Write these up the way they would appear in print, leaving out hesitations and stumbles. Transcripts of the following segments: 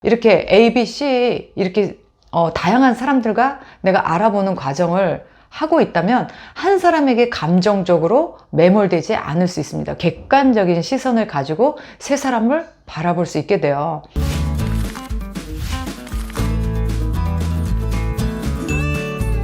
이렇게 A, B, C 이렇게 다양한 사람들과 내가 알아보는 과정을 하고 있다면 한 사람에게 감정적으로 매몰되지 않을 수 있습니다. 객관적인 시선을 가지고 세 사람을 바라볼 수 있게 돼요.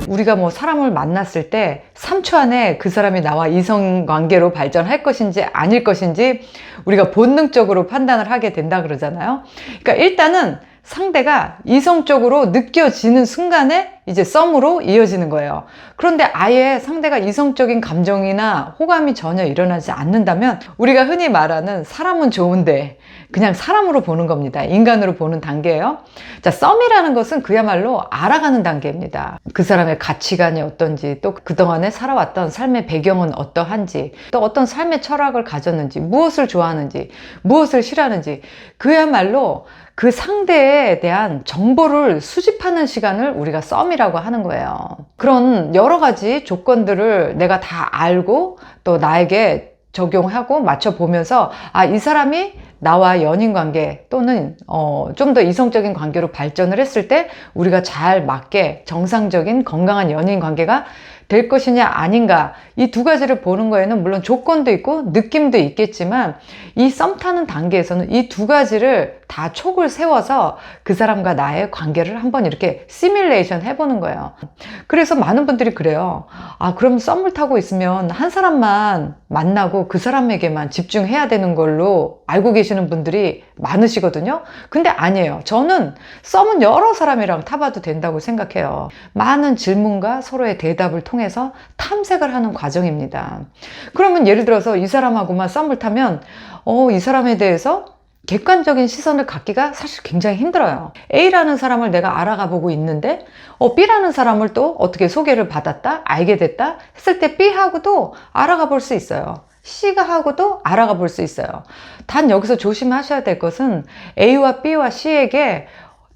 우리가 뭐 사람을 만났을 때 3초 안에 그 사람이 나와 이성관계로 발전할 것인지 아닐 것인지 우리가 본능적으로 판단을 하게 된다 그러잖아요. 그러니까 일단은 상대가 이성적으로 느껴지는 순간에 이제 썸으로 이어지는 거예요. 그런데 아예 상대가 이성적인 감정이나 호감이 전혀 일어나지 않는다면 우리가 흔히 말하는 사람은 좋은데 그냥 사람으로 보는 겁니다. 인간으로 보는 단계예요. 자, 썸이라는 것은 그야말로 알아가는 단계입니다. 그 사람의 가치관이 어떤지, 또 그동안에 살아왔던 삶의 배경은 어떠한지, 또 어떤 삶의 철학을 가졌는지, 무엇을 좋아하는지, 무엇을 싫어하는지, 그야말로 그 상대에 대한 정보를 수집하는 시간을 우리가 썸이라고 하는 거예요. 그런 여러 가지 조건들을 내가 다 알고 또 나에게 적용하고 맞춰보면서 이 사람이 나와 연인 관계 또는 좀 더 이성적인 관계로 발전을 했을 때 우리가 잘 맞게 정상적인 건강한 연인 관계가 될 것이냐 아닌가, 이 두 가지를 보는 거에는 물론 조건도 있고 느낌도 있겠지만 이 썸 타는 단계에서는 이 두 가지를 다 촉을 세워서 그 사람과 나의 관계를 한번 이렇게 시뮬레이션 해보는 거예요. 그래서 많은 분들이 그래요. 그럼 썸을 타고 있으면 한 사람만 만나고 그 사람에게만 집중해야 되는 걸로 알고 계시는 분들이 많으시거든요. 근데 아니에요. 저는 썸은 여러 사람이랑 타봐도 된다고 생각해요. 많은 질문과 서로의 대답을 통해서 탐색을 하는 과정입니다. 그러면 예를 들어서 이 사람하고만 썸을 타면 이 사람에 대해서 객관적인 시선을 갖기가 사실 굉장히 힘들어요. A라는 사람을 내가 알아가 보고 있는데 B라는 사람을 또 어떻게 소개를 받았다, 알게 됐다 했을 때 B하고도 알아가 볼 수 있어요. C가 하고도 알아가 볼 수 있어요. 단 여기서 조심하셔야 될 것은 A와 B와 C에게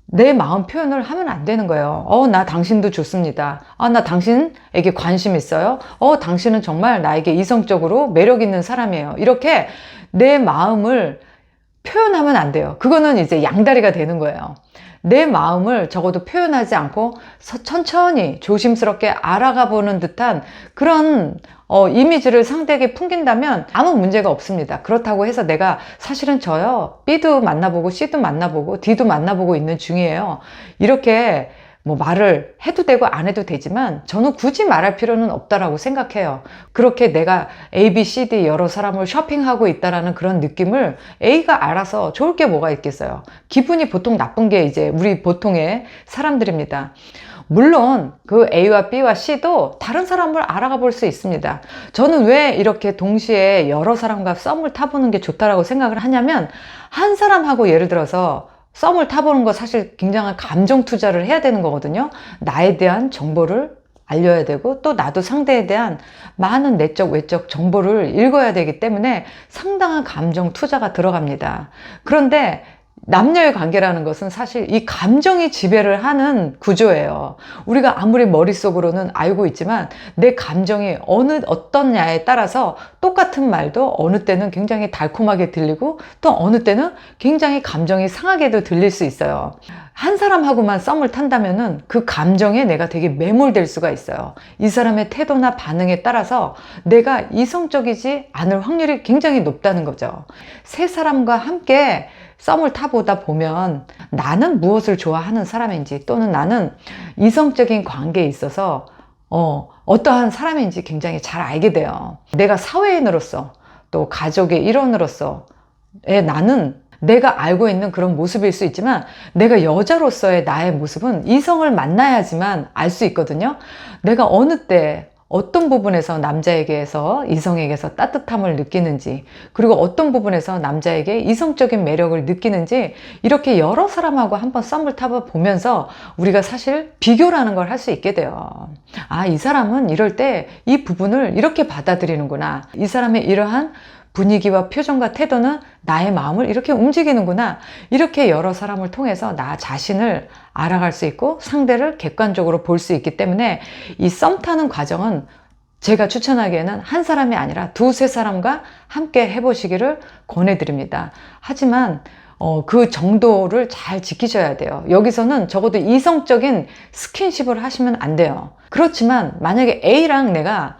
내 마음 표현을 하면 안 되는 거예요. 나 당신도 좋습니다. 나 당신에게 관심 있어요. 당신은 정말 나에게 이성적으로 매력 있는 사람이에요. 이렇게 내 마음을 표현하면 안 돼요. 그거는 이제 양다리가 되는 거예요. 내 마음을 적어도 표현하지 않고 천천히 조심스럽게 알아가 보는 듯한 그런 이미지를 상대에게 풍긴다면 아무 문제가 없습니다. 그렇다고 해서 내가 사실은 저요 B도 만나보고 C도 만나보고 D도 만나보고 있는 중이에요, 이렇게 뭐 말을 해도 되고 안 해도 되지만 저는 굳이 말할 필요는 없다라고 생각해요. 그렇게 내가 A, B, C, D 여러 사람을 쇼핑하고 있다라는 그런 느낌을 A가 알아서 좋을 게 뭐가 있겠어요. 기분이 보통 나쁜 게 이제 우리 보통의 사람들입니다. 물론 그 A와 B와 C도 다른 사람을 알아가 볼 수 있습니다. 저는 왜 이렇게 동시에 여러 사람과 썸을 타보는 게 좋다라고 생각을 하냐면, 한 사람하고 예를 들어서 썸을 타보는 거 사실 굉장한 감정 투자를 해야 되는 거거든요. 나에 대한 정보를 알려야 되고 또 나도 상대에 대한 많은 내적 외적 정보를 읽어야 되기 때문에 상당한 감정 투자가 들어갑니다. 그런데 남녀의 관계라는 것은 사실 이 감정이 지배를 하는 구조예요. 우리가 아무리 머릿속으로는 알고 있지만 내 감정이 어떠냐에 따라서 똑같은 말도 어느 때는 굉장히 달콤하게 들리고 또 어느 때는 굉장히 감정이 상하게도 들릴 수 있어요. 한 사람하고만 썸을 탄다면은 그 감정에 내가 되게 매몰될 수가 있어요. 이 사람의 태도나 반응에 따라서 내가 이성적이지 않을 확률이 굉장히 높다는 거죠. 세 사람과 함께 썸을 타보다 보면 나는 무엇을 좋아하는 사람인지, 또는 나는 이성적인 관계에 있어서 어떠한 사람인지 굉장히 잘 알게 돼요. 내가 사회인으로서 또 가족의 일원으로서 나는 내가 알고 있는 그런 모습일 수 있지만 내가 여자로서의 나의 모습은 이성을 만나야지만 알 수 있거든요. 내가 어느 때 어떤 부분에서 남자에게서 이성에게서 따뜻함을 느끼는지, 그리고 어떤 부분에서 남자에게 이성적인 매력을 느끼는지, 이렇게 여러 사람하고 한번 썸을 타봐 보면서 우리가 사실 비교라는 걸 할 수 있게 돼요. 이 사람은 이럴 때 이 부분을 이렇게 받아들이는구나, 이 사람의 이러한 분위기와 표정과 태도는 나의 마음을 이렇게 움직이는구나, 이렇게 여러 사람을 통해서 나 자신을 알아갈 수 있고 상대를 객관적으로 볼 수 있기 때문에 이 썸 타는 과정은 제가 추천하기에는 한 사람이 아니라 두세 사람과 함께 해보시기를 권해드립니다. 하지만 그 정도를 잘 지키셔야 돼요. 여기서는 적어도 이성적인 스킨십을 하시면 안 돼요. 그렇지만 만약에 A랑 내가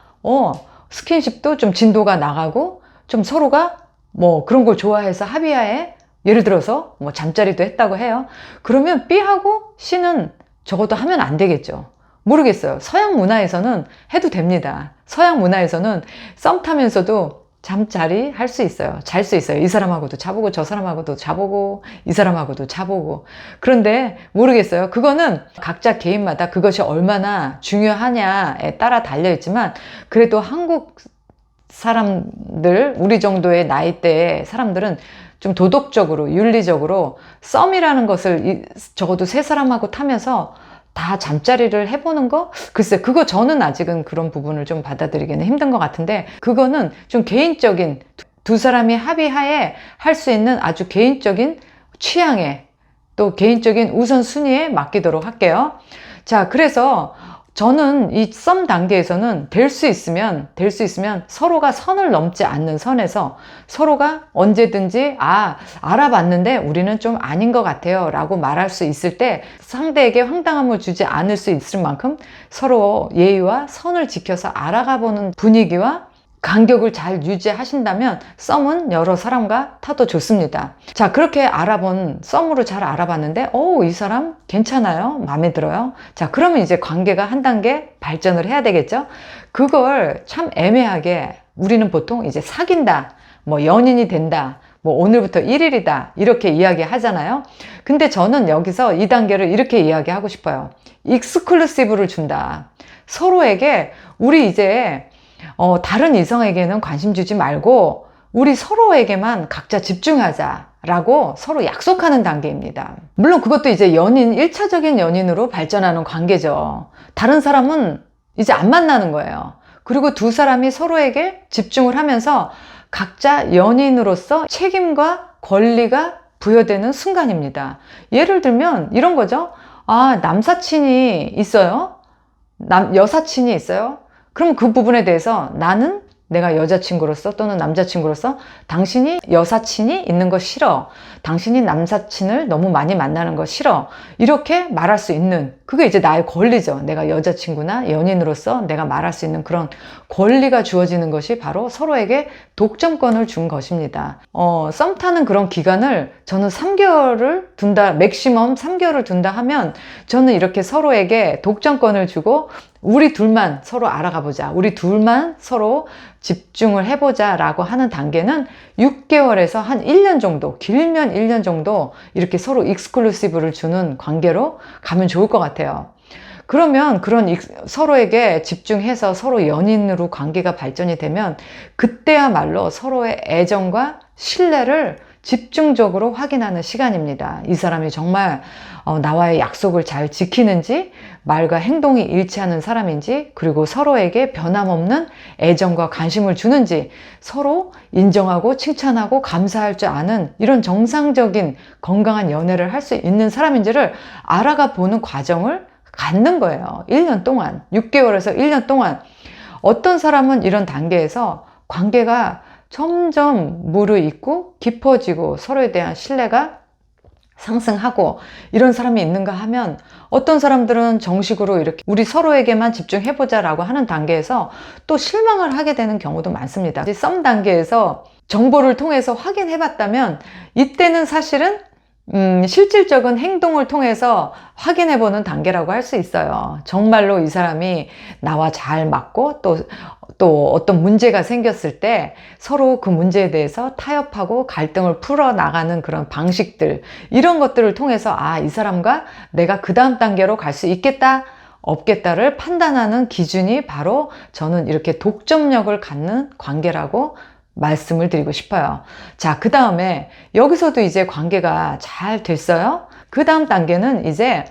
스킨십도 좀 진도가 나가고 좀 서로가 뭐 그런 걸 좋아해서 합의하에 예를 들어서 뭐 잠자리도 했다고 해요. 그러면 B하고 C는 적어도 하면 안 되겠죠. 모르겠어요. 서양 문화에서는 해도 됩니다. 서양 문화에서는 썸 타면서도 잠자리 할 수 있어요. 잘 수 있어요. 이 사람하고도 자보고 저 사람하고도 자보고 이 사람하고도 자보고. 그런데 모르겠어요. 그거는 각자 개인마다 그것이 얼마나 중요하냐에 따라 달려있지만 그래도 한국 사람들, 우리 정도의 나이대의 사람들은 좀 도덕적으로, 윤리적으로 썸이라는 것을 적어도 세 사람하고 타면서 다 잠자리를 해보는 거? 글쎄, 그거 저는 아직은 그런 부분을 좀 받아들이기는 힘든 것 같은데, 그거는 좀 개인적인, 두 사람이 합의하에 할 수 있는 아주 개인적인 취향에, 또 개인적인 우선순위에 맡기도록 할게요. 자, 그래서 저는 이 썸 단계에서는 될 수 있으면 서로가 선을 넘지 않는 선에서 서로가 언제든지 알아봤는데 우리는 좀 아닌 것 같아요 라고 말할 수 있을 때 상대에게 황당함을 주지 않을 수 있을 만큼 서로 예의와 선을 지켜서 알아가보는 분위기와 간격을 잘 유지하신다면 썸은 여러 사람과 타도 좋습니다. 자, 그렇게 썸으로 잘 알아봤는데 이 사람 괜찮아요? 마음에 들어요? 자, 그러면 이제 관계가 한 단계 발전을 해야 되겠죠? 그걸 참 애매하게 우리는 보통 이제 사귄다, 뭐 연인이 된다, 뭐 오늘부터 1일이다 이렇게 이야기 하잖아요. 근데 저는 여기서 이 단계를 이렇게 이야기하고 싶어요. 익스클루시브를 준다. 서로에게 우리 이제 다른 이성에게는 관심 주지 말고 우리 서로에게만 각자 집중하자라고 서로 약속하는 단계입니다. 물론 그것도 이제 1차적인 연인으로 발전하는 관계죠. 다른 사람은 이제 안 만나는 거예요. 그리고 두 사람이 서로에게 집중을 하면서 각자 연인으로서 책임과 권리가 부여되는 순간입니다. 예를 들면 이런 거죠. 남사친이 있어요. 여사친이 있어요. 그럼 그 부분에 대해서 나는 내가 여자친구로서 또는 남자친구로서 당신이 여사친이 있는 거 싫어. 당신이 남사친을 너무 많이 만나는 거 싫어. 이렇게 말할 수 있는, 그게 이제 나의 권리죠. 내가 여자친구나 연인으로서 내가 말할 수 있는 그런 권리가 주어지는 것이 바로 서로에게 독점권을 준 것입니다. 썸 타는 그런 기간을 저는 3개월을 둔다, 맥시멈 3개월을 둔다 하면 저는 이렇게 서로에게 독점권을 주고 우리 둘만 서로 알아가 보자. 우리 둘만 서로 집중을 해보자 라고 하는 단계는 6개월에서 한 1년 정도, 길면 1년 정도 이렇게 서로 익스클루시브를 주는 관계로 가면 좋을 것 같아요. 그러면 서로에게 집중해서 서로 연인으로 관계가 발전이 되면 그때야말로 서로의 애정과 신뢰를 집중적으로 확인하는 시간입니다. 이 사람이 정말 나와의 약속을 잘 지키는지, 말과 행동이 일치하는 사람인지, 그리고 서로에게 변함없는 애정과 관심을 주는지, 서로 인정하고 칭찬하고 감사할 줄 아는 이런 정상적인 건강한 연애를 할 수 있는 사람인지를 알아가 보는 과정을 갖는 거예요. 1년 동안, 6개월에서 1년 동안. 어떤 사람은 이런 단계에서 관계가 점점 무르익고 깊어지고 서로에 대한 신뢰가 상승하고 이런 사람이 있는가 하면 어떤 사람들은 정식으로 이렇게 우리 서로에게만 집중해보자 라고 하는 단계에서 또 실망을 하게 되는 경우도 많습니다. 썸 단계에서 정보를 통해서 확인해봤다면 이때는 사실은 실질적인 행동을 통해서 확인해보는 단계라고 할 수 있어요. 정말로 이 사람이 나와 잘 맞고 또 어떤 문제가 생겼을 때 서로 그 문제에 대해서 타협하고 갈등을 풀어나가는 그런 방식들, 이런 것들을 통해서 이 사람과 내가 그 다음 단계로 갈 수 있겠다 없겠다를 판단하는 기준이 바로 저는 이렇게 독점력을 갖는 관계라고 말씀을 드리고 싶어요. 자, 그 다음에 여기서도 이제 관계가 잘 됐어요. 그 다음 단계는 이제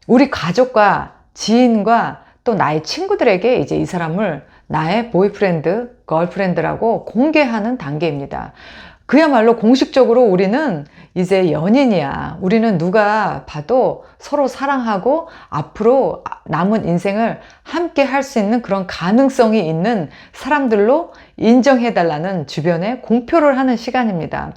우리 가족과 지인과 또 나의 친구들에게 이제 이 사람을 나의 보이프렌드, 걸프렌드라고 공개하는 단계입니다. 그야말로 공식적으로 우리는 이제 연인이야. 우리는 누가 봐도 서로 사랑하고 앞으로 남은 인생을 함께 할 수 있는 그런 가능성이 있는 사람들로 인정해달라는 주변에 공표를 하는 시간입니다.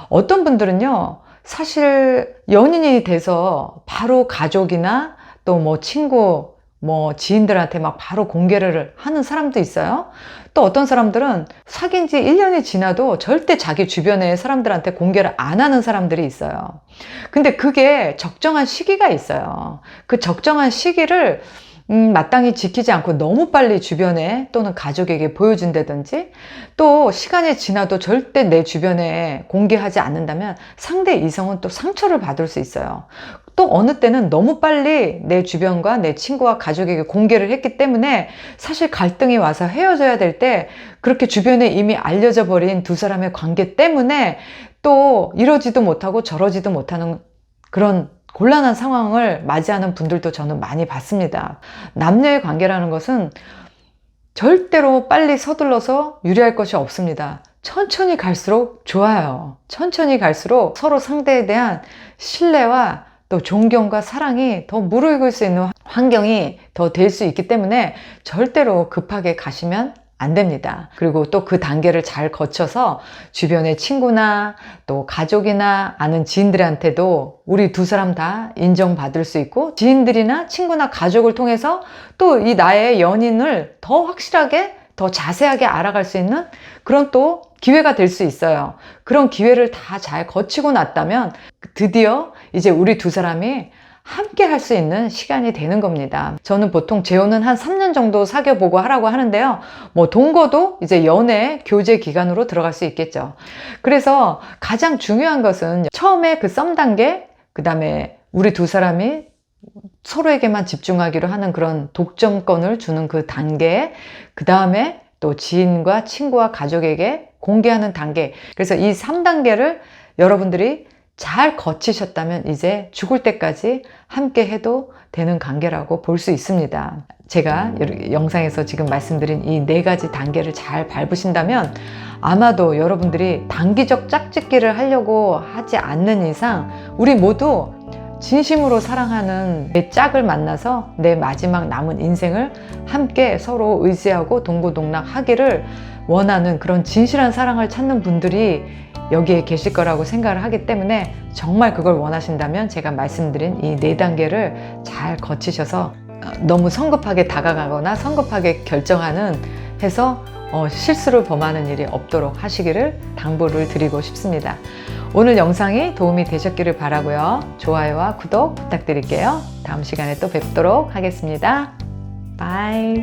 어떤 분들은요, 사실 연인이 돼서 바로 가족이나 또 뭐 친구, 뭐 지인들한테 막 바로 공개를 하는 사람도 있어요. 또 어떤 사람들은 사귄 지 1년이 지나도 절대 자기 주변의 사람들한테 공개를 안 하는 사람들이 있어요. 근데 그게 적정한 시기가 있어요. 그 적정한 시기를 마땅히 지키지 않고 너무 빨리 주변에 또는 가족에게 보여준다든지, 또 시간이 지나도 절대 내 주변에 공개하지 않는다면 상대 이성은 또 상처를 받을 수 있어요. 또 어느 때는 너무 빨리 내 주변과 내 친구와 가족에게 공개를 했기 때문에 사실 갈등이 와서 헤어져야 될 때 그렇게 주변에 이미 알려져 버린 두 사람의 관계 때문에 또 이러지도 못하고 저러지도 못하는 그런 곤란한 상황을 맞이하는 분들도 저는 많이 봤습니다. 남녀의 관계라는 것은 절대로 빨리 서둘러서 유리할 것이 없습니다. 천천히 갈수록 좋아요. 천천히 갈수록 서로 상대에 대한 신뢰와 또 존경과 사랑이 더 무르익을 수 있는 환경이 더 될 수 있기 때문에 절대로 급하게 가시면 안 됩니다. 그리고 또 그 단계를 잘 거쳐서 주변의 친구나 또 가족이나 아는 지인들한테도 우리 두 사람 다 인정받을 수 있고, 지인들이나 친구나 가족을 통해서 또 이 나의 연인을 더 확실하게 더 자세하게 알아갈 수 있는 그런 또 기회가 될 수 있어요. 그런 기회를 다 잘 거치고 났다면 드디어 이제 우리 두 사람이 함께 할 수 있는 시간이 되는 겁니다. 저는 보통 재혼은 한 3년 정도 사귀어보고 하라고 하는데요. 뭐 동거도 이제 연애 교제 기간으로 들어갈 수 있겠죠. 그래서 가장 중요한 것은 처음에 그 썸 단계, 그 다음에 우리 두 사람이 서로에게만 집중하기로 하는 그런 독점권을 주는 그 단계, 그 다음에 또 지인과 친구와 가족에게 공개하는 단계. 그래서 이 3단계를 여러분들이 잘 거치셨다면 이제 죽을 때까지 함께 해도 되는 관계라고 볼 수 있습니다. 제가 영상에서 지금 말씀드린 이 4가지 단계를 잘 밟으신다면 아마도 여러분들이 단기적 짝짓기를 하려고 하지 않는 이상 우리 모두 진심으로 사랑하는 내 짝을 만나서 내 마지막 남은 인생을 함께 서로 의지하고 동고동락하기를 원하는 그런 진실한 사랑을 찾는 분들이 여기에 계실 거라고 생각을 하기 때문에, 정말 그걸 원하신다면 제가 말씀드린 이 4단계를 잘 거치셔서 너무 성급하게 다가가거나 성급하게 결정하는 해서 실수를 범하는 일이 없도록 하시기를 당부를 드리고 싶습니다. 오늘 영상이 도움이 되셨기를 바라고요. 좋아요와 구독 부탁드릴게요. 다음 시간에 또 뵙도록 하겠습니다. 바이.